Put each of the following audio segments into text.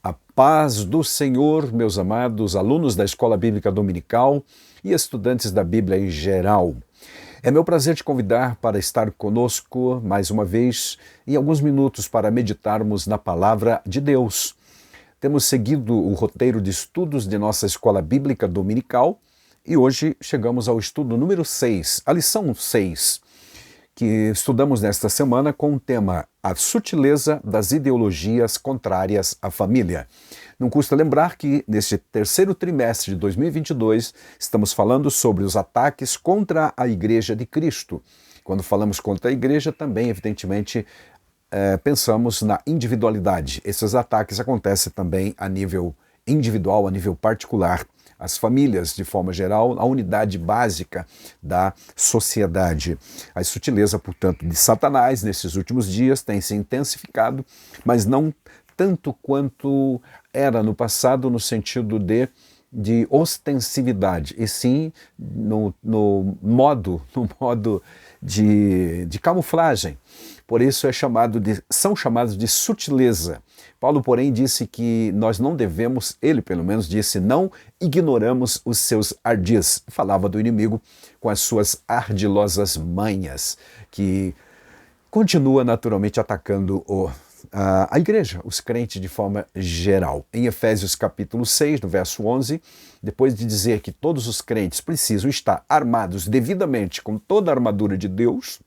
A paz do Senhor, meus amados alunos da Escola Bíblica Dominical e estudantes da Bíblia em geral. É meu prazer te convidar para estar conosco mais uma vez em alguns minutos para meditarmos na Palavra de Deus. Temos seguido o roteiro de estudos de nossa Escola Bíblica Dominical e hoje chegamos ao estudo número 6, a lição 6, que estudamos nesta semana com o tema A Sutileza das Ideologias Contrárias à Família. Não custa lembrar que, neste terceiro trimestre de 2022, estamos falando sobre os ataques contra a Igreja de Cristo. Quando falamos contra a Igreja, também, evidentemente, pensamos na individualidade. Esses ataques acontecem também a nível individual, a nível particular. As famílias, de forma geral, a unidade básica da sociedade. A sutileza, portanto, de Satanás nesses últimos dias tem se intensificado, mas não tanto quanto era no passado no sentido de ostensividade, e sim no modo de camuflagem. Por isso são chamados de sutileza. Paulo, porém, disse que nós não devemos, ele pelo menos disse, não ignoramos os seus ardis. Falava do inimigo com as suas ardilosas manhas, que continua naturalmente atacando a igreja, os crentes de forma geral. Em Efésios capítulo 6, no verso 11, depois de dizer que todos os crentes precisam estar armados devidamente com toda a armadura de Deus,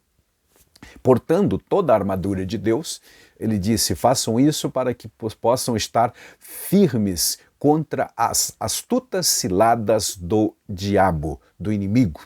portando toda a armadura de Deus, ele disse, façam isso para que possam estar firmes contra as astutas ciladas do diabo, do inimigo.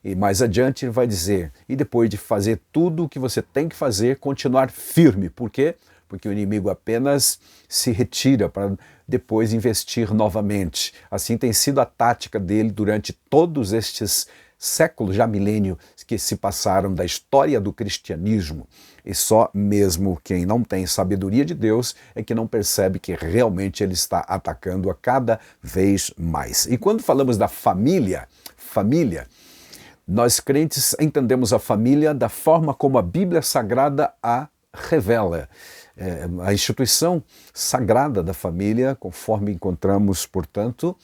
E mais adiante ele vai dizer, e depois de fazer tudo o que você tem que fazer, continuar firme. Por quê? Porque o inimigo apenas se retira para depois investir novamente. Assim tem sido a tática dele durante todos estes séculos, já milênio, que se passaram da história do cristianismo. E só mesmo quem não tem sabedoria de Deus é que não percebe que realmente ele está atacando a cada vez mais. E quando falamos da família, nós crentes entendemos a família da forma como a Bíblia Sagrada a revela. A instituição sagrada da família, conforme encontramos, portanto,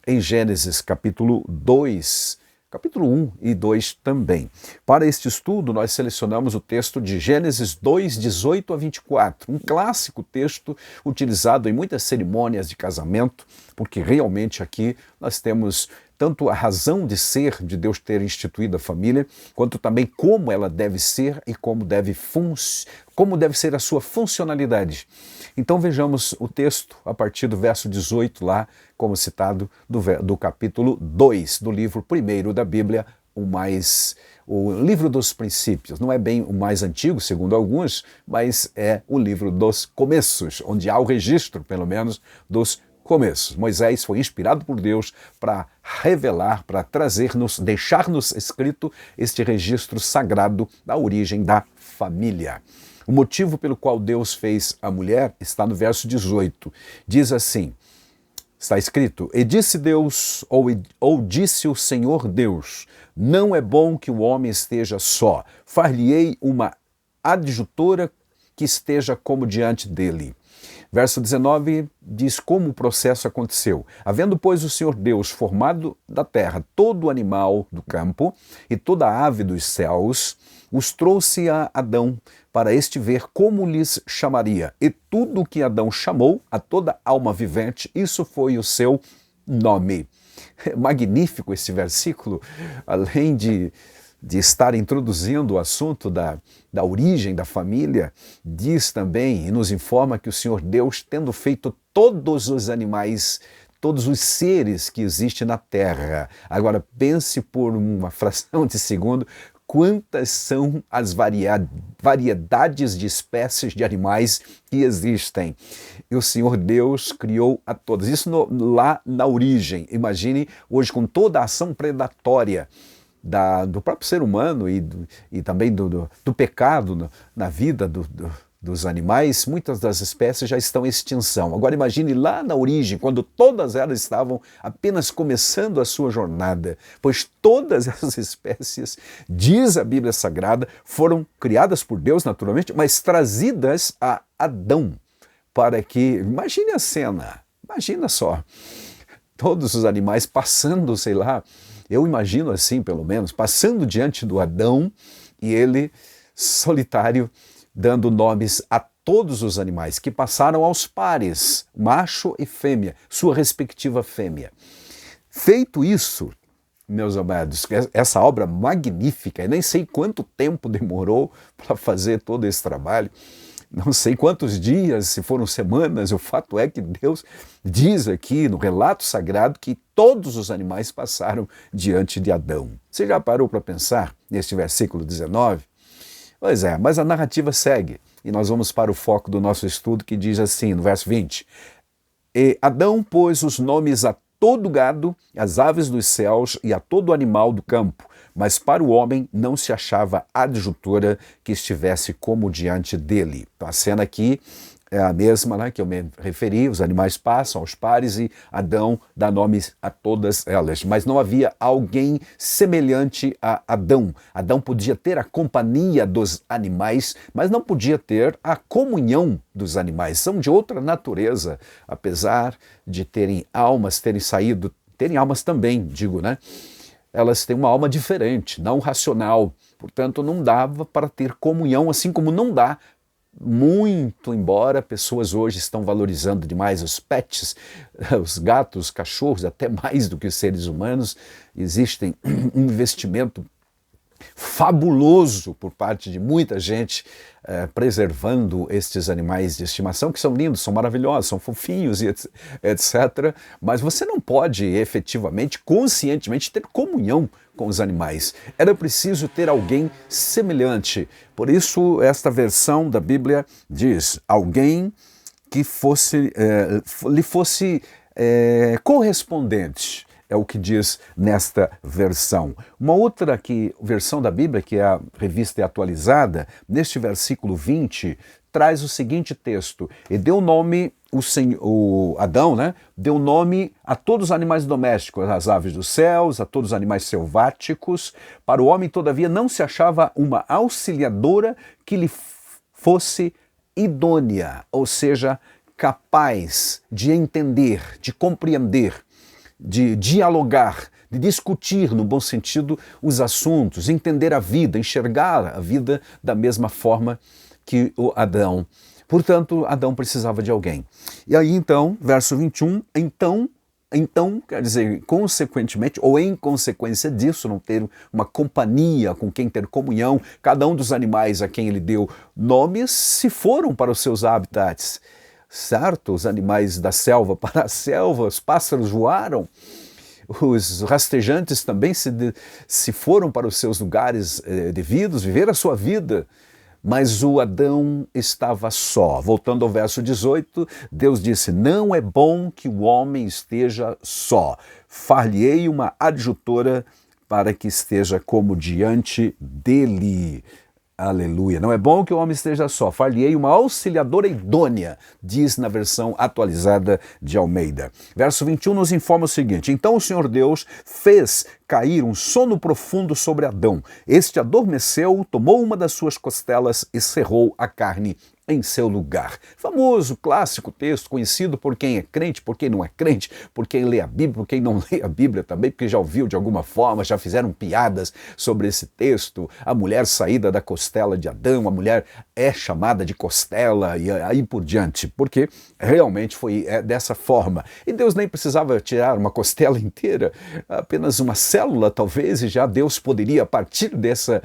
em Gênesis capítulo 2, capítulo 1 e 2 também. Para este estudo, nós selecionamos o texto de Gênesis 2, 18 a 24, um clássico texto utilizado em muitas cerimônias de casamento, porque realmente aqui nós temos tanto a razão de ser de Deus ter instituído a família, quanto também como ela deve ser e como deve ser a sua funcionalidade. Então vejamos o texto a partir do verso 18 lá, como citado do capítulo 2 do livro primeiro da Bíblia, o livro dos princípios. Não é bem o mais antigo, segundo alguns, mas é o livro dos começos, onde há o registro, pelo menos, dos começos. Moisés foi inspirado por Deus para revelar, para trazer-nos, deixar-nos escrito este registro sagrado da origem da família. O motivo pelo qual Deus fez a mulher está no verso 18. Diz assim, está escrito, e disse Deus, ou disse o Senhor Deus, não é bom que o homem esteja só, far-lhe-ei uma adjutora que esteja como diante dele. Verso 19 diz como o processo aconteceu. Havendo, pois, o Senhor Deus formado da terra todo animal do campo e toda ave dos céus, os trouxe a Adão para este ver como lhes chamaria. E tudo o que Adão chamou a toda alma vivente, isso foi o seu nome. Magnífico esse versículo, além de estar introduzindo o assunto da origem da família, diz também e nos informa que o Senhor Deus, tendo feito todos os animais, todos os seres que existem na terra. Agora pense por uma fração de segundo, quantas são as variedades de espécies de animais que existem. E o Senhor Deus criou a todas. Isso lá na origem. Imagine hoje com toda a ação predatória do próprio ser humano e também do pecado na vida dos animais, muitas das espécies já estão em extinção. Agora imagine lá na origem, quando todas elas estavam apenas começando a sua jornada, pois todas essas espécies, diz a Bíblia Sagrada, foram criadas por Deus naturalmente, mas trazidas a Adão para que... Imagine a cena, imagina só, todos os animais passando, sei lá, eu imagino assim pelo menos, passando diante do Adão e ele solitário, dando nomes a todos os animais que passaram aos pares, macho e fêmea, sua respectiva fêmea. Feito isso, meus amados, essa obra magnífica, eu nem sei quanto tempo demorou para fazer todo esse trabalho, não sei quantos dias, se foram semanas, o fato é que Deus diz aqui no relato sagrado que todos os animais passaram diante de Adão. Você já parou para pensar neste versículo 19? Pois é, mas a narrativa segue e nós vamos para o foco do nosso estudo que diz assim, no verso 20: E Adão pôs os nomes a todo gado, às aves dos céus e a todo animal do campo, mas para o homem não se achava adjutora que estivesse como diante dele. Então, a cena aqui é a mesma, né, que eu me referi, os animais passam aos pares e Adão dá nomes a todas elas. Mas não havia alguém semelhante a Adão. Adão podia ter a companhia dos animais, mas não podia ter a comunhão dos animais. São de outra natureza, apesar de terem almas, terem almas também, digo, né? Elas têm uma alma diferente, não racional. Portanto, não dava para ter comunhão, assim como não dá, muito embora pessoas hoje estão valorizando demais os pets, os gatos, os cachorros, até mais do que os seres humanos, existem um investimento fabuloso por parte de muita gente preservando estes animais de estimação, que são lindos, são maravilhosos, são fofinhos e etc. Mas você não pode efetivamente, conscientemente, ter comunhão com os animais. Era preciso ter alguém semelhante. Por isso, esta versão da Bíblia diz, alguém que lhe fosse correspondente. É o que diz nesta versão. Uma outra versão da Bíblia, que é a Revista Atualizada, neste versículo 20, traz o seguinte texto: E deu nome, o Adão, né, deu nome a todos os animais domésticos, às aves dos céus, a todos os animais selváticos. Para o homem, todavia, não se achava uma auxiliadora que lhe fosse idônea, ou seja, capaz de entender, de compreender, de dialogar, de discutir, no bom sentido, os assuntos, entender a vida, enxergar a vida da mesma forma que o Adão. Portanto, Adão precisava de alguém. E aí, então, verso 21, então, quer dizer, consequentemente, ou em consequência disso, não ter uma companhia com quem ter comunhão, cada um dos animais a quem ele deu nomes se foram para os seus habitats. Certo? Os animais da selva para a selva, os pássaros voaram, os rastejantes também se foram para os seus lugares devidos, viver a sua vida. Mas o Adão estava só. Voltando ao verso 18, Deus disse, não é bom que o homem esteja só. Far-lhe-ei uma adjutora para que esteja como diante dele. Aleluia. Não é bom que o homem esteja só. Far-lhe-ei uma auxiliadora idônea, diz na versão atualizada de Almeida. Verso 21 nos informa o seguinte: Então o Senhor Deus fez cair um sono profundo sobre Adão. Este adormeceu, tomou uma das suas costelas e cerrou a carne em seu lugar. Famoso, clássico texto, conhecido por quem é crente, por quem não é crente, por quem lê a Bíblia, por quem não lê a Bíblia também, porque já ouviu de alguma forma, já fizeram piadas sobre esse texto. A mulher saída da costela de Adão, a mulher é chamada de costela e aí por diante, porque realmente foi dessa forma. E Deus nem precisava tirar uma costela inteira, apenas uma célula talvez, e já Deus poderia, a partir dessa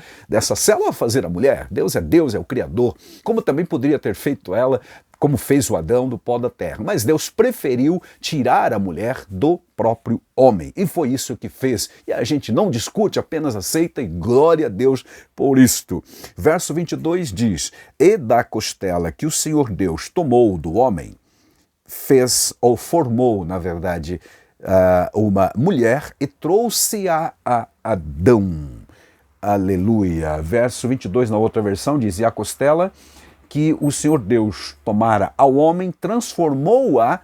célula, fazer a mulher. Deus, é o Criador, como também poderia ter feito ela, como fez o Adão, do pó da terra. Mas Deus preferiu tirar a mulher do próprio homem. E foi isso que fez. E a gente não discute, apenas aceita e glória a Deus por isto. Verso 22 diz, E da costela que o Senhor Deus tomou do homem, fez, ou formou, na verdade, uma mulher e trouxe-a a Adão. Aleluia. Verso 22 na outra versão diz, E a costela que o Senhor Deus tomara ao homem, transformou-a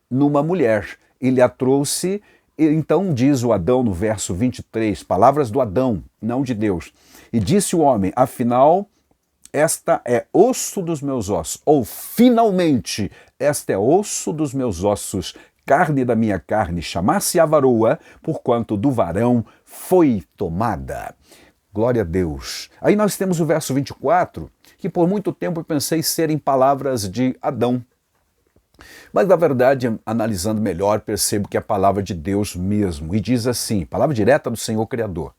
numa mulher. Ele a trouxe, então diz o Adão no verso 23, palavras do Adão, não de Deus. E disse o homem, afinal, esta é osso dos meus ossos, ou finalmente, esta é osso dos meus ossos, carne da minha carne, chamar-se a varoa, porquanto do varão foi tomada. Glória a Deus. Aí nós temos o verso 24, que por muito tempo eu pensei serem palavras de Adão. Mas, na verdade, analisando melhor, percebo que é a palavra de Deus mesmo. E diz assim, palavra direta do Senhor Criador.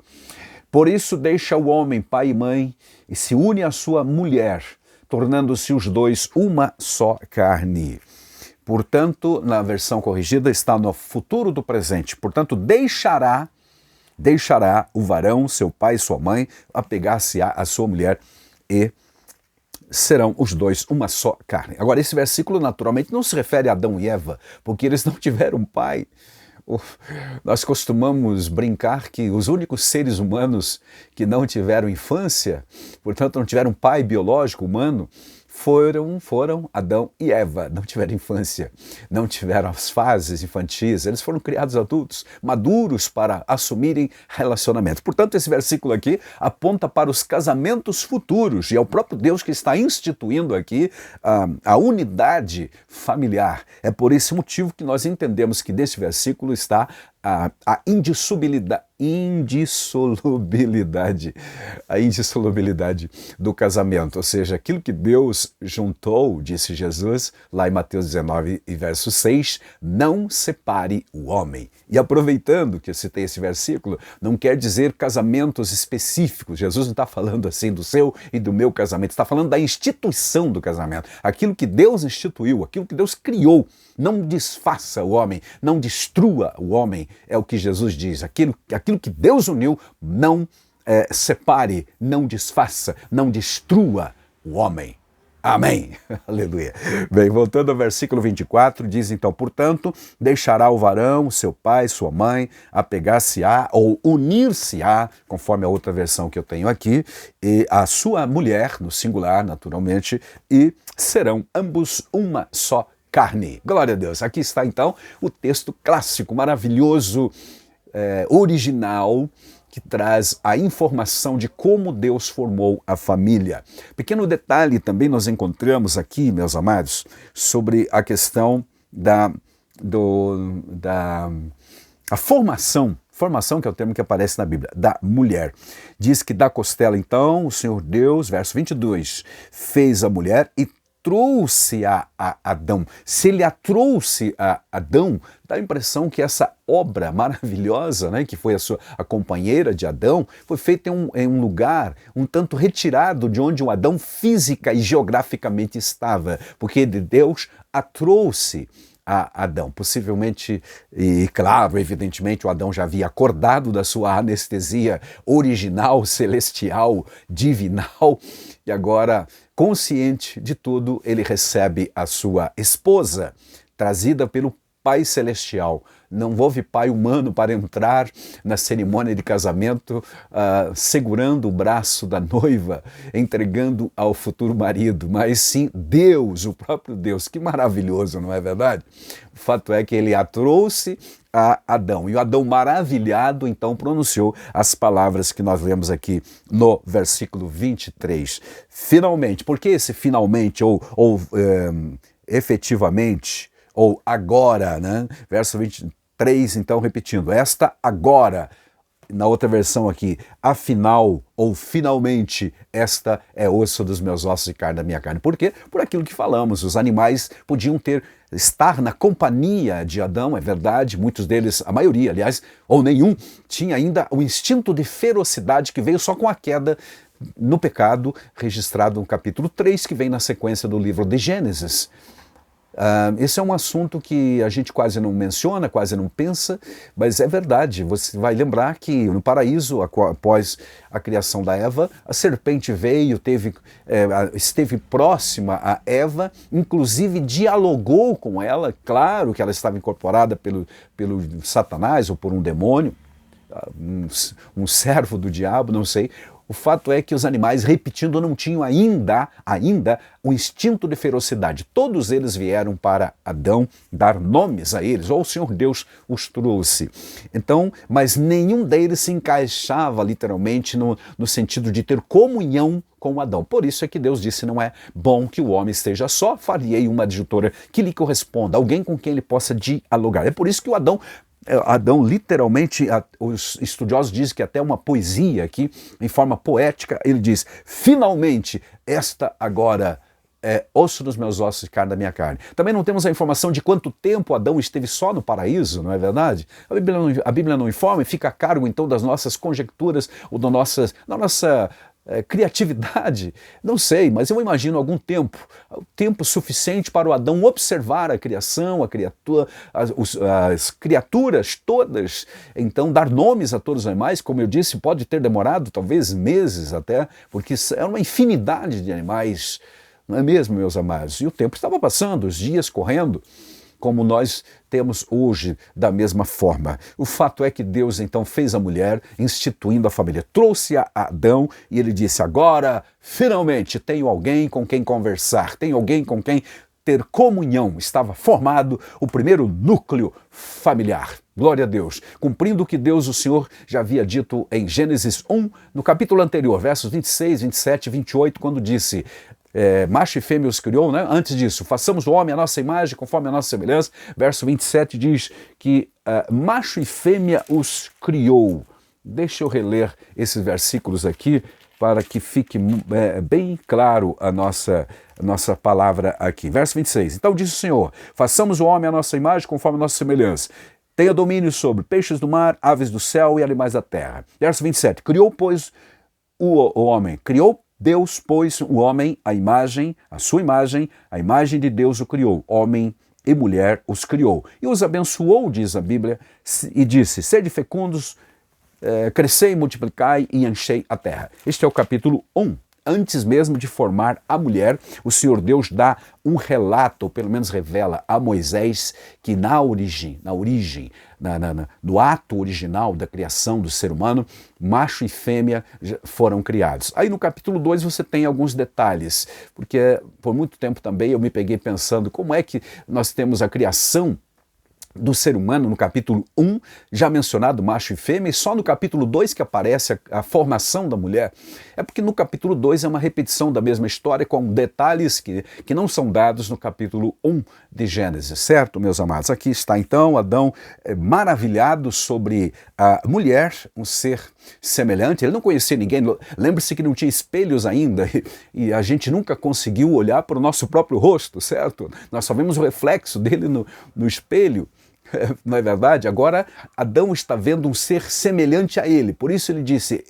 Por isso deixa o homem, pai e mãe, e se une à sua mulher, tornando-se os dois uma só carne. Portanto, na versão corrigida está no futuro do presente. Portanto, deixará o varão, seu pai e sua mãe, apegar-se à sua mulher e serão os dois uma só carne. Agora, esse versículo naturalmente não se refere a Adão e Eva, porque eles não tiveram pai. Nós costumamos brincar que os únicos seres humanos que não tiveram infância, portanto não tiveram pai biológico humano, foram Adão e Eva. Não tiveram infância, não tiveram as fases infantis, eles foram criados adultos, maduros para assumirem relacionamento. Portanto, esse versículo aqui aponta para os casamentos futuros, e é o próprio Deus que está instituindo aqui a unidade familiar. É por esse motivo que nós entendemos que nesse versículo está a indissolubilidade do casamento, ou seja, aquilo que Deus juntou, disse Jesus, lá em Mateus 19 e verso 6, não separe o homem. E aproveitando que eu citei esse versículo, não quer dizer casamentos específicos, Jesus não está falando assim do seu e do meu casamento, está falando da instituição do casamento, aquilo que Deus instituiu, aquilo que Deus criou. Não desfaça o homem, não destrua o homem, é o que Jesus diz. Aquilo que Deus uniu, não separe, não desfaça, não destrua o homem. Amém. Aleluia. Bem, voltando ao versículo 24, diz então, portanto, deixará o varão, seu pai, sua mãe, apegar-se-á ou unir-se-á, conforme a outra versão que eu tenho aqui, e a sua mulher, no singular, naturalmente, e serão ambos uma só carne. Glória a Deus. Aqui está então o texto clássico, maravilhoso, original, que traz a informação de como Deus formou a família. Pequeno detalhe também nós encontramos aqui, meus amados, sobre a questão da formação, que é o termo que aparece na Bíblia, da mulher. Diz que da costela, então, o Senhor Deus, verso 22, fez a mulher e trouxe a Adão. Se ele a trouxe a Adão, dá a impressão que essa obra maravilhosa, né, que foi a companheira de Adão, foi feita em um lugar um tanto retirado de onde o Adão física e geograficamente estava, porque Deus a trouxe a Adão. Possivelmente, e claro, evidentemente, o Adão já havia acordado da sua anestesia original, celestial, divinal, e agora, consciente de tudo, ele recebe a sua esposa, trazida pelo Pai Celestial. Não houve pai humano para entrar na cerimônia de casamento segurando o braço da noiva, entregando ao futuro marido, mas sim Deus, o próprio Deus. Que maravilhoso, não é verdade? O fato é que ele a trouxe a Adão, e o Adão maravilhado então pronunciou as palavras que nós lemos aqui no versículo 23. Finalmente, por que esse finalmente ou efetivamente, ou agora, né? Verso 23, então, repetindo, esta agora, na outra versão aqui, afinal, ou finalmente, esta é osso dos meus ossos e carne da minha carne. Por quê? Por aquilo que falamos, os animais podiam estar na companhia de Adão, é verdade, muitos deles, a maioria, aliás, ou nenhum, tinha ainda o instinto de ferocidade que veio só com a queda no pecado, registrado no capítulo 3, que vem na sequência do livro de Gênesis. Esse é um assunto que a gente quase não menciona, quase não pensa, mas é verdade. Você vai lembrar que no paraíso, após a criação da Eva, a serpente veio, esteve próxima a Eva, inclusive dialogou com ela, claro que ela estava incorporada pelo Satanás ou por um demônio, um servo do diabo, não sei. O fato é que os animais, repetindo, não tinham ainda o instinto de ferocidade. Todos eles vieram para Adão dar nomes a eles, ou o Senhor Deus os trouxe. Então, mas nenhum deles se encaixava literalmente no sentido de ter comunhão com Adão. Por isso é que Deus disse: não é bom que o homem esteja só, farei uma adjutora que lhe corresponda, alguém com quem ele possa dialogar. É por isso que o Adão, literalmente, os estudiosos dizem que até uma poesia aqui, em forma poética, ele diz: finalmente, esta agora é osso dos meus ossos e carne da minha carne. Também não temos a informação de quanto tempo Adão esteve só no paraíso, não é verdade? A Bíblia não informa, e fica a cargo então das nossas conjecturas ou da nossa criatividade, não sei, mas eu imagino algum tempo suficiente para o Adão observar a criação, as criaturas todas, então dar nomes a todos os animais, como eu disse, pode ter demorado talvez meses até, porque é uma infinidade de animais, não é mesmo, meus amados? E o tempo estava passando, os dias correndo, como nós temos hoje, da mesma forma. O fato é que Deus então fez a mulher, instituindo a família, trouxe a Adão e ele disse: agora, finalmente, tenho alguém com quem conversar, tenho alguém com quem ter comunhão. Estava formado o primeiro núcleo familiar. Glória a Deus. Cumprindo o que Deus, o Senhor, já havia dito em Gênesis 1, no capítulo anterior, versos 26, 27 e 28, quando disse: macho e fêmea os criou, né? Antes disso, façamos o homem à nossa imagem, conforme a nossa semelhança. Verso 27 diz que macho e fêmea os criou. Deixa eu reler esses versículos aqui para que fique bem claro a nossa palavra aqui. Verso 26. Então disse o Senhor: façamos o homem à nossa imagem, conforme a nossa semelhança. Tenha domínio sobre peixes do mar, aves do céu e animais da terra. Verso 27. Criou, pois, o homem. Criou Deus, pois, o homem, a sua imagem, a imagem de Deus o criou. Homem e mulher os criou. E os abençoou, diz a Bíblia, e disse: sede fecundos, crescei, multiplicai e enchei a terra. Este é o capítulo 1. Antes mesmo de formar a mulher, o Senhor Deus dá um relato, ou pelo menos revela a Moisés, que no ato original da criação do ser humano, macho e fêmea foram criados. Aí no capítulo 2 você tem alguns detalhes, porque por muito tempo também eu me peguei pensando como é que nós temos a criação do ser humano no capítulo 1, já mencionado macho e fêmea, e só no capítulo 2 que aparece a formação da mulher. É porque no capítulo 2 é uma repetição da mesma história com detalhes que não são dados no capítulo 1 de Gênesis, certo, meus amados? Aqui está então Adão maravilhado sobre a mulher, um ser semelhante. Ele não conhecia ninguém, lembre-se que não tinha espelhos ainda e a gente nunca conseguiu olhar para o nosso próprio rosto, certo? Nós só vemos o reflexo dele no espelho. Não é verdade? Agora Adão está vendo um ser semelhante a ele. Por isso ele disse: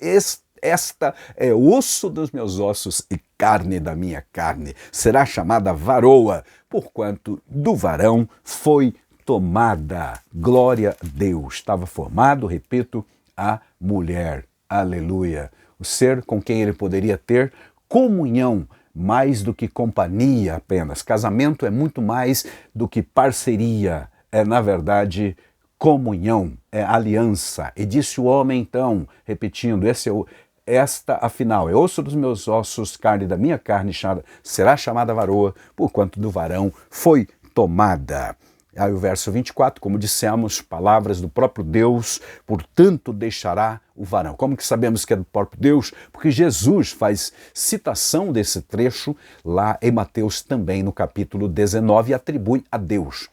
esta é osso dos meus ossos e carne da minha carne. Será chamada varoa, porquanto do varão foi tomada. Glória a Deus. Estava formado, repito, a mulher. Aleluia. O ser com quem ele poderia ter comunhão, mais do que companhia apenas. Casamento é muito mais do que parceria. É, na verdade, comunhão, é aliança. E disse o homem, então, repetindo: esta, afinal, é osso dos meus ossos, carne da minha carne, será chamada varoa, porquanto do varão foi tomada. Aí o verso 24, como dissemos, palavras do próprio Deus: portanto deixará o varão. Como que sabemos que é do próprio Deus? Porque Jesus faz citação desse trecho lá em Mateus também, no capítulo 19, e atribui a Deus.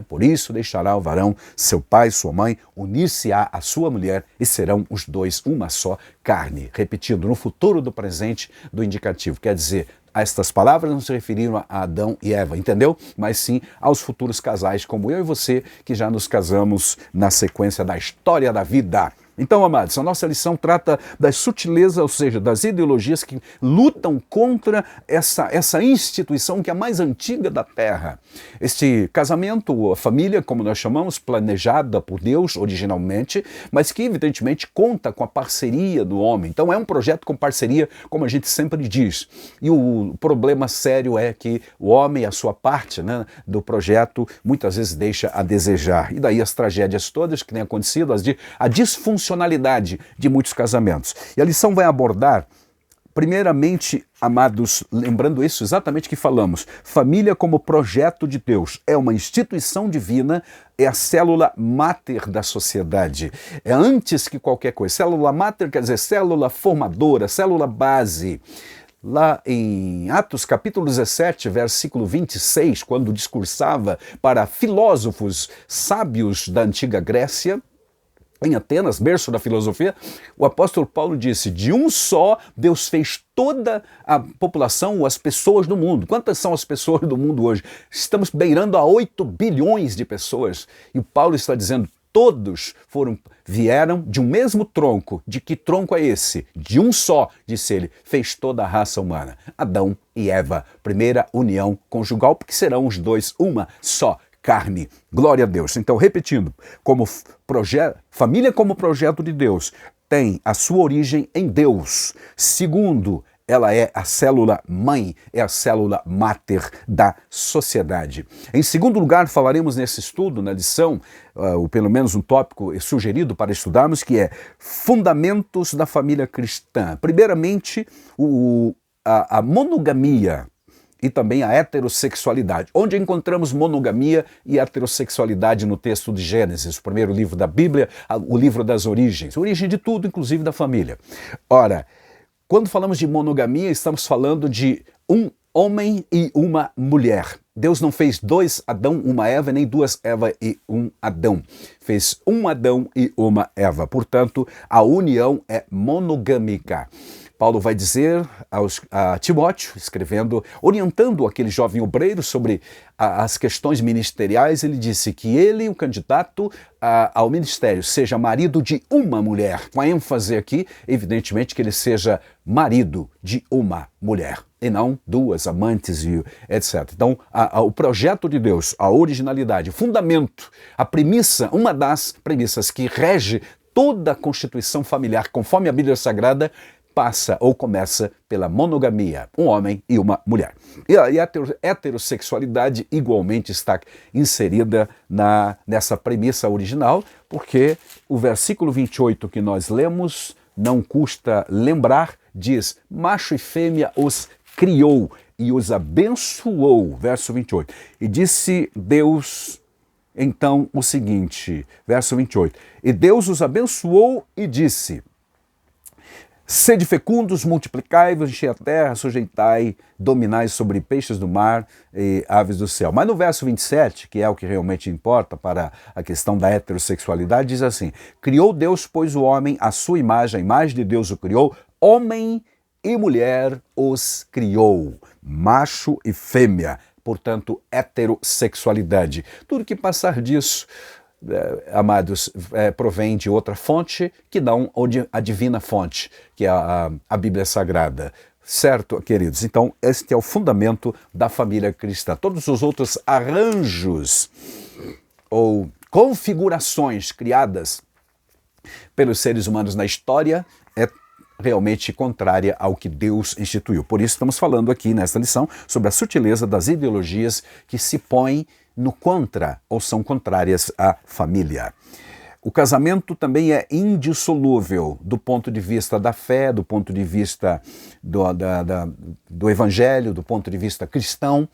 Por isso deixará o varão seu pai, sua mãe, unir-se-á à sua mulher e serão os dois uma só carne. Repetindo, no futuro do presente do indicativo. Quer dizer, estas palavras não se referiram a Adão e Eva, entendeu? Mas sim aos futuros casais como eu e você, que já nos casamos na sequência da história da vida. Então, amados, a nossa lição trata das sutilezas, ou seja, das ideologias que lutam contra essa instituição que é a mais antiga da Terra. Este casamento, a família, como nós chamamos, planejada por Deus originalmente, mas que evidentemente conta com a parceria do homem. Então é um projeto com parceria, como a gente sempre diz. E o problema sério é que o homem, a sua parte, né, do projeto, muitas vezes deixa a desejar. E daí as tragédias todas que têm acontecido, a disfuncionalidade disfuncionalidade de muitos casamentos. E a lição vai abordar, primeiramente, amados, lembrando isso exatamente que falamos, família como projeto de Deus, é uma instituição divina, é a célula máter da sociedade, é antes que qualquer coisa. Célula máter quer dizer célula formadora, célula base. Lá em Atos capítulo 17, versículo 26, quando discursava para filósofos sábios da antiga Grécia, em Atenas, berço da filosofia, o apóstolo Paulo disse, de um só Deus fez toda a população, as pessoas do mundo. Quantas são as pessoas do mundo hoje? Estamos beirando a 8 bilhões de pessoas. E o Paulo está dizendo, todos vieram de um mesmo tronco. De que tronco é esse? De um só, disse ele, fez toda a raça humana. Adão e Eva, primeira união conjugal, porque serão os dois uma só carne. Glória a Deus. Então, repetindo, família como projeto de Deus tem a sua origem em Deus. Segundo, ela é a célula mãe, é a célula máter da sociedade. Em segundo lugar, falaremos nesse estudo, na lição, ou pelo menos um tópico sugerido para estudarmos, que é fundamentos da família cristã. Primeiramente, a monogamia e também a heterossexualidade. Onde encontramos monogamia e heterossexualidade no texto de Gênesis, o primeiro livro da Bíblia, o livro das origens, origem de tudo, inclusive da família. Ora, quando falamos de monogamia, estamos falando de um homem e uma mulher. Deus não fez dois Adão, uma Eva, nem duas Eva e um Adão. Fez um Adão e uma Eva. Portanto, a união é monogâmica. Paulo vai dizer a Timóteo, orientando aquele jovem obreiro sobre as questões ministeriais, ele disse que ele, o candidato ao ministério, seja marido de uma mulher. Com a ênfase aqui, evidentemente, que ele seja marido de uma mulher, e não duas amantes e etc. Então, o projeto de Deus, a originalidade, o fundamento, a premissa, uma das premissas que rege toda a constituição familiar, conforme a Bíblia Sagrada, passa ou começa pela monogamia, um homem e uma mulher. E a heterossexualidade igualmente está inserida nessa premissa original, porque o versículo 28 que nós lemos, não custa lembrar, diz, macho e fêmea os criou e os abençoou, verso 28. E disse Deus então o seguinte, verso 28, e Deus os abençoou e disse, sede fecundos, multiplicai-vos, enchei a terra, sujeitai, dominai sobre peixes do mar e aves do céu. Mas no verso 27, que é o que realmente importa para a questão da heterossexualidade, diz assim, criou Deus, pois o homem, à sua imagem, a imagem de Deus o criou, homem e mulher os criou, macho e fêmea, portanto, heterossexualidade. Tudo que passar disso, amados, provém de outra fonte que não a divina fonte, que é a Bíblia Sagrada. Certo, queridos? Então, este é o fundamento da família cristã. Todos os outros arranjos ou configurações criadas pelos seres humanos na história é realmente contrária ao que Deus instituiu. Por isso estamos falando aqui nesta lição sobre a sutileza das ideologias que se põem no contra ou são contrárias à família. O casamento também é indissolúvel do ponto de vista da fé, do ponto de vista do evangelho, do ponto de vista cristão,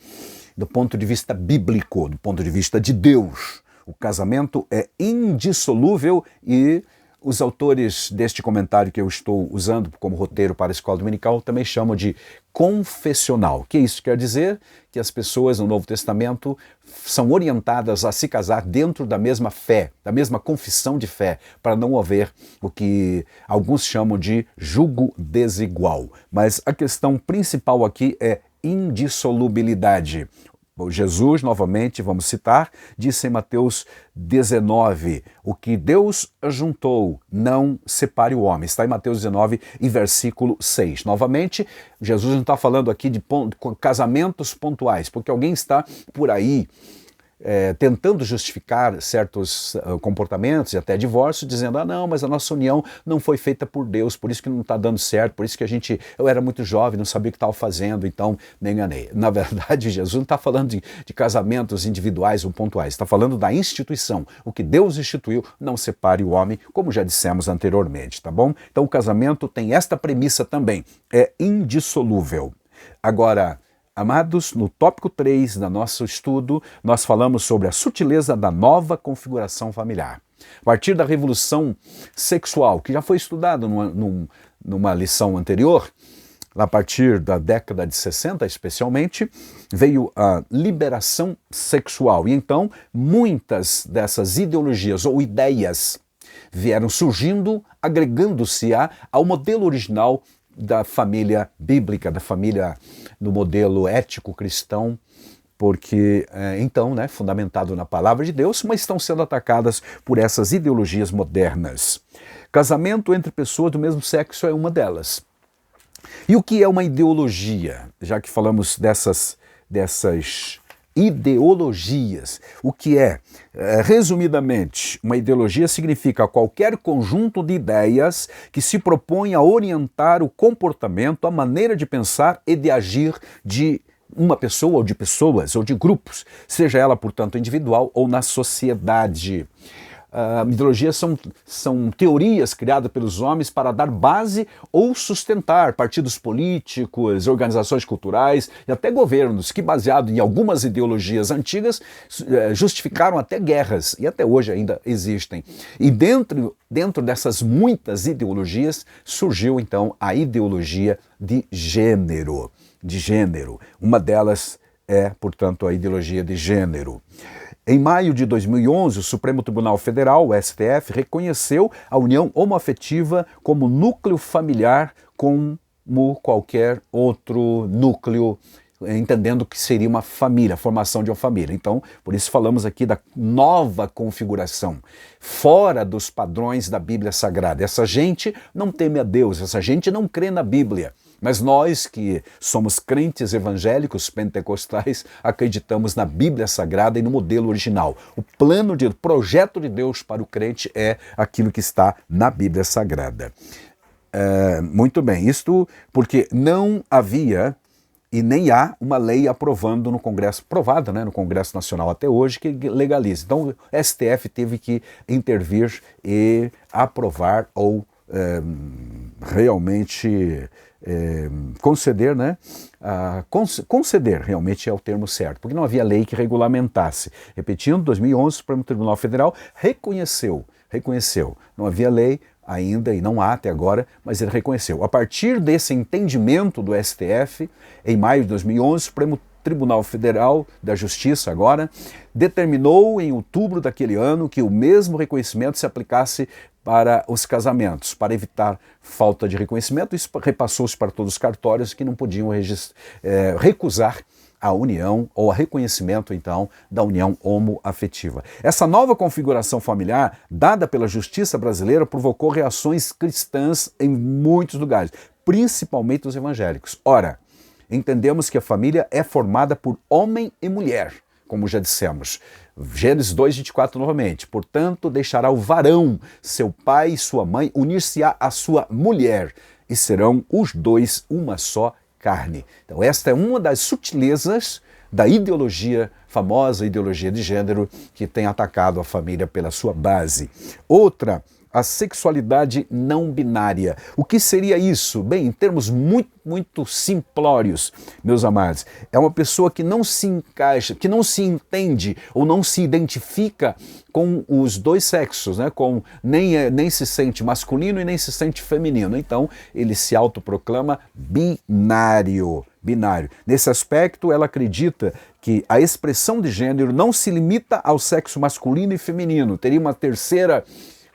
do ponto de vista bíblico, do ponto de vista de Deus. O casamento é indissolúvel e os autores deste comentário que eu estou usando como roteiro para a escola dominical também chamam de confessional. O que isso quer dizer? Que as pessoas no Novo Testamento são orientadas a se casar dentro da mesma fé, da mesma confissão de fé, para não haver o que alguns chamam de jugo desigual. Mas a questão principal aqui é indissolubilidade. Jesus, novamente, vamos citar, disse em Mateus 19, o que Deus ajuntou, não separe o homem. Está em Mateus 19 e versículo 6. Novamente, Jesus não está falando aqui de casamentos pontuais, porque alguém está por aí tentando justificar certos comportamentos e até divórcio, dizendo, não, mas a nossa união não foi feita por Deus, por isso que não está dando certo, por isso que eu era muito jovem, não sabia o que estava fazendo, então me enganei. Na verdade, Jesus não está falando de casamentos individuais ou pontuais, está falando da instituição. O que Deus instituiu não separe o homem, como já dissemos anteriormente, tá bom? Então o casamento tem esta premissa também, é indissolúvel. Agora, amados, no tópico 3 do nosso estudo, nós falamos sobre a sutileza da nova configuração familiar. A partir da revolução sexual, que já foi estudado numa lição anterior, a partir da década de 60 especialmente, veio a liberação sexual. E então, muitas dessas ideologias ou ideias vieram surgindo, agregando-se ao modelo original da família bíblica, da família no modelo ético cristão, porque então, fundamentado na palavra de Deus, mas estão sendo atacadas por essas ideologias modernas. Casamento entre pessoas do mesmo sexo é uma delas. E o que é uma ideologia? Já que falamos dessas ideologias. O que é? Resumidamente, uma ideologia significa qualquer conjunto de ideias que se propõe a orientar o comportamento, a maneira de pensar e de agir de uma pessoa ou de pessoas ou de grupos, seja ela, portanto, individual ou na sociedade. Ideologias são teorias criadas pelos homens para dar base ou sustentar partidos políticos, organizações culturais e até governos que, baseado em algumas ideologias antigas, justificaram até guerras e até hoje ainda existem. E dentro dessas muitas ideologias surgiu então a ideologia de gênero. Uma delas é, portanto, a ideologia de gênero. Em maio de 2011, o Supremo Tribunal Federal, o STF, reconheceu a união homoafetiva como núcleo familiar como qualquer outro núcleo, entendendo que seria uma família, a formação de uma família. Então, por isso falamos aqui da nova configuração, fora dos padrões da Bíblia Sagrada. Essa gente não teme a Deus, essa gente não crê na Bíblia. Mas nós que somos crentes evangélicos pentecostais acreditamos na Bíblia Sagrada e no modelo original. O projeto de Deus para o crente é aquilo que está na Bíblia Sagrada. Muito bem, isto porque não havia e nem há uma lei aprovada no Congresso Nacional até hoje que legalize. Então o STF teve que intervir e aprovar ou realmente conceder, conceder realmente é o termo certo, porque não havia lei que regulamentasse. Repetindo, 2011, o Supremo Tribunal Federal reconheceu, não havia lei ainda e não há até agora, mas ele reconheceu. A partir desse entendimento do STF, em maio de 2011, o Supremo Tribunal Federal da Justiça agora determinou em outubro daquele ano que o mesmo reconhecimento se aplicasse para os casamentos, para evitar falta de reconhecimento. Isso repassou-se para todos os cartórios que não podiam recusar a união ou o reconhecimento, então, da união homoafetiva. Essa nova configuração familiar, dada pela justiça brasileira, provocou reações cristãs em muitos lugares, principalmente os evangélicos. Ora, entendemos que a família é formada por homem e mulher, como já dissemos. Gênesis 2:24 novamente. Portanto, deixará o varão, seu pai e sua mãe, unir-se-á à sua mulher, e serão os dois uma só carne. Então esta é uma das sutilezas da ideologia, famosa ideologia de gênero, que tem atacado a família pela sua base. Outra, a sexualidade não binária. O que seria isso? Bem, em termos muito simplórios, meus amados, é uma pessoa que não se encaixa, que não se entende ou não se identifica com os dois sexos, nem se sente masculino e nem se sente feminino. Então, ele se autoproclama binário. Nesse aspecto, ela acredita que a expressão de gênero não se limita ao sexo masculino e feminino, teria uma terceira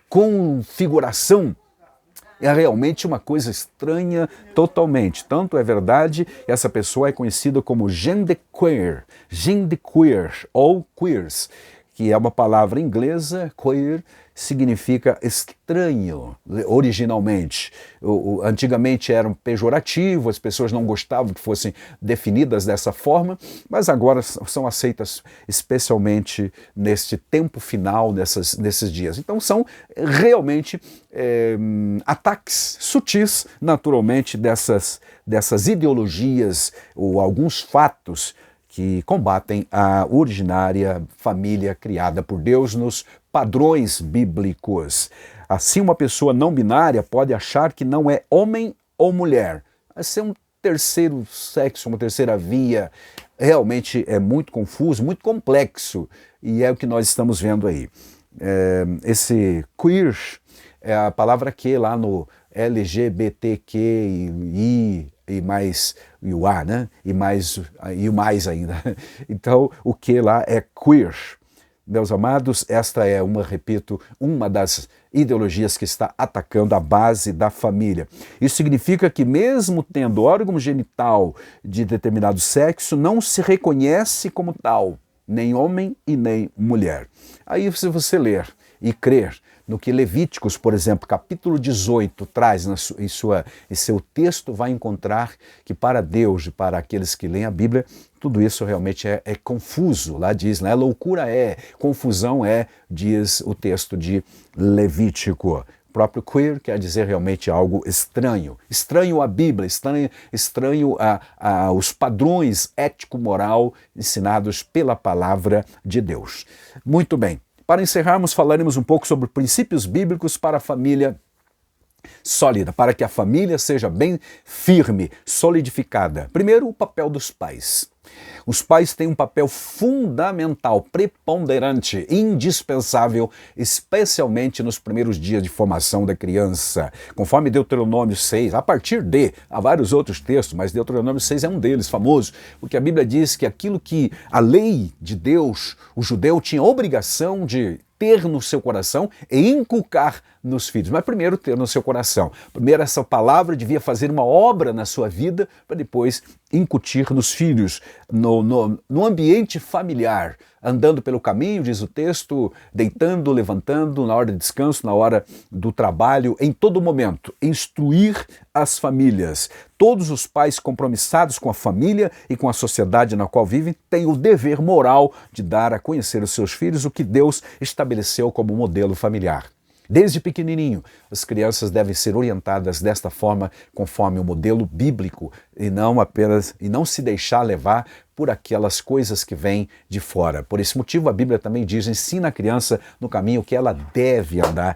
configuração. É realmente uma coisa estranha totalmente. Tanto é verdade, essa pessoa é conhecida como genderqueer ou queers, que é uma palavra inglesa, queer, significa estranho, originalmente. Antigamente era um pejorativo, as pessoas não gostavam que fossem definidas dessa forma, mas agora são aceitas especialmente neste tempo final, nesses dias. Então são realmente ataques sutis, naturalmente, dessas ideologias ou alguns fatos que combatem a originária família criada por Deus nos padrões bíblicos. Assim, uma pessoa não binária pode achar que não é homem ou mulher. Vai ser um terceiro sexo, uma terceira via. Realmente é muito confuso, muito complexo, e é o que nós estamos vendo aí. Esse queer é a palavra que lá no LGBTQI e o A, né? E o mais ainda. Então, o que lá é queer. Meus amados, esta é repito, uma das ideologias que está atacando a base da família. Isso significa que mesmo tendo órgão genital de determinado sexo, não se reconhece como tal, nem homem e nem mulher. Aí, se você ler e crer no que Levíticos, por exemplo, capítulo 18 traz em seu texto, vai encontrar que para Deus e para aqueles que leem a Bíblia, tudo isso realmente é confuso. Lá diz, né? Loucura confusão diz o texto de Levítico. O próprio queer quer dizer realmente algo estranho. Estranho à Bíblia, estranho aos padrões ético-moral ensinados pela palavra de Deus. Muito bem. Para encerrarmos, falaremos um pouco sobre princípios bíblicos para a família sólida, para que a família seja bem firme, solidificada. Primeiro, o papel dos pais. Os pais têm um papel fundamental, preponderante, indispensável, especialmente nos primeiros dias de formação da criança. Conforme Deuteronômio 6, há vários outros textos, mas Deuteronômio 6 é um deles, famoso, porque a Bíblia diz que aquilo que a lei de Deus, o judeu tinha obrigação de ter no seu coração e inculcar nos filhos. Mas primeiro ter no seu coração. Primeiro essa palavra devia fazer uma obra na sua vida para depois incutir nos filhos, no ambiente familiar, andando pelo caminho, diz o texto, deitando, levantando, na hora de descanso, na hora do trabalho, em todo momento, instruir as famílias. Todos os pais compromissados com a família e com a sociedade na qual vivem têm o dever moral de dar a conhecer aos seus filhos o que Deus estabeleceu como modelo familiar. Desde pequenininho, as crianças devem ser orientadas desta forma, conforme o modelo bíblico, e não se deixar levar por aquelas coisas que vêm de fora. Por esse motivo, a Bíblia também diz: ensina a criança no caminho que ela deve andar,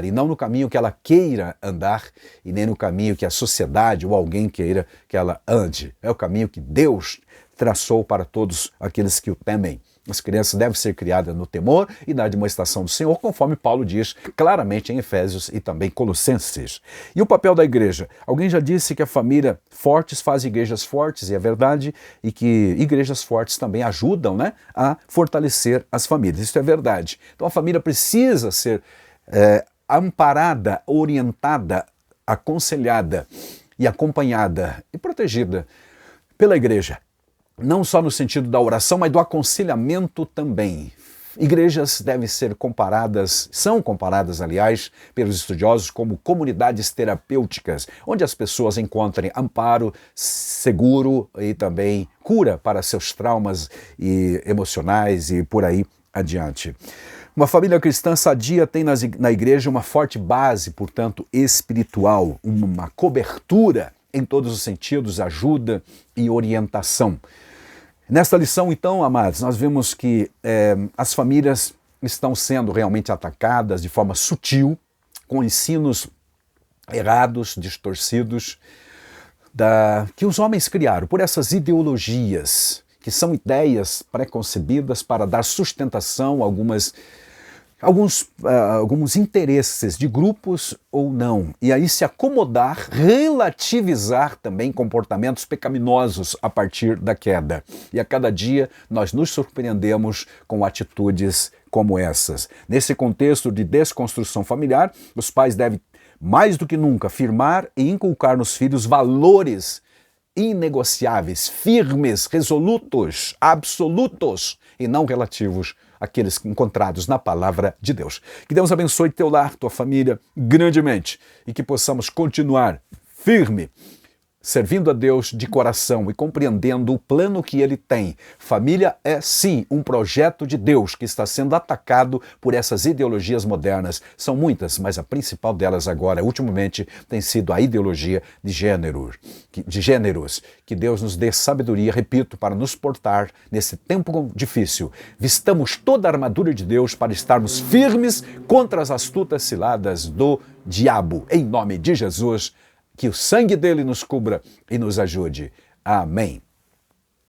e não no caminho que ela queira andar, e nem no caminho que a sociedade ou alguém queira que ela ande. É o caminho que Deus traçou para todos aqueles que o temem. As crianças devem ser criadas no temor e na demonstração do Senhor, conforme Paulo diz claramente em Efésios e também Colossenses. E o papel da igreja? Alguém já disse que a família fortes faz igrejas fortes, e é verdade, e que igrejas fortes também ajudam, né, a fortalecer as famílias. Isso é verdade. Então a família precisa ser amparada, orientada, aconselhada e acompanhada e protegida pela igreja. Não só no sentido da oração, mas do aconselhamento também. Igrejas devem ser são comparadas, aliás, pelos estudiosos como comunidades terapêuticas, onde as pessoas encontrem amparo, seguro e também cura para seus traumas emocionais e por aí adiante. Uma família cristã sadia tem na igreja uma forte base, portanto, espiritual, uma cobertura em todos os sentidos, ajuda e orientação. Nesta lição, então, amados, nós vemos que as famílias estão sendo realmente atacadas de forma sutil, com ensinos errados, distorcidos, que os homens criaram por essas ideologias, que são ideias preconcebidas para dar sustentação a alguns interesses de grupos ou não, e aí se acomodar, relativizar também comportamentos pecaminosos a partir da queda. E a cada dia nós nos surpreendemos com atitudes como essas. Nesse contexto de desconstrução familiar, os pais devem, mais do que nunca, afirmar e inculcar nos filhos valores inegociáveis, firmes, resolutos, absolutos e não relativos àqueles encontrados na palavra de Deus. Que Deus abençoe teu lar, tua família grandemente e que possamos continuar firme, servindo a Deus de coração e compreendendo o plano que Ele tem. Família é, sim, um projeto de Deus que está sendo atacado por essas ideologias modernas. São muitas, mas a principal delas agora, ultimamente, tem sido a ideologia de gêneros. Que Deus nos dê sabedoria, repito, para nos portar nesse tempo difícil. Vistamos toda a armadura de Deus para estarmos firmes contra as astutas ciladas do diabo. Em nome de Jesus, que o sangue dele nos cubra e nos ajude. Amém.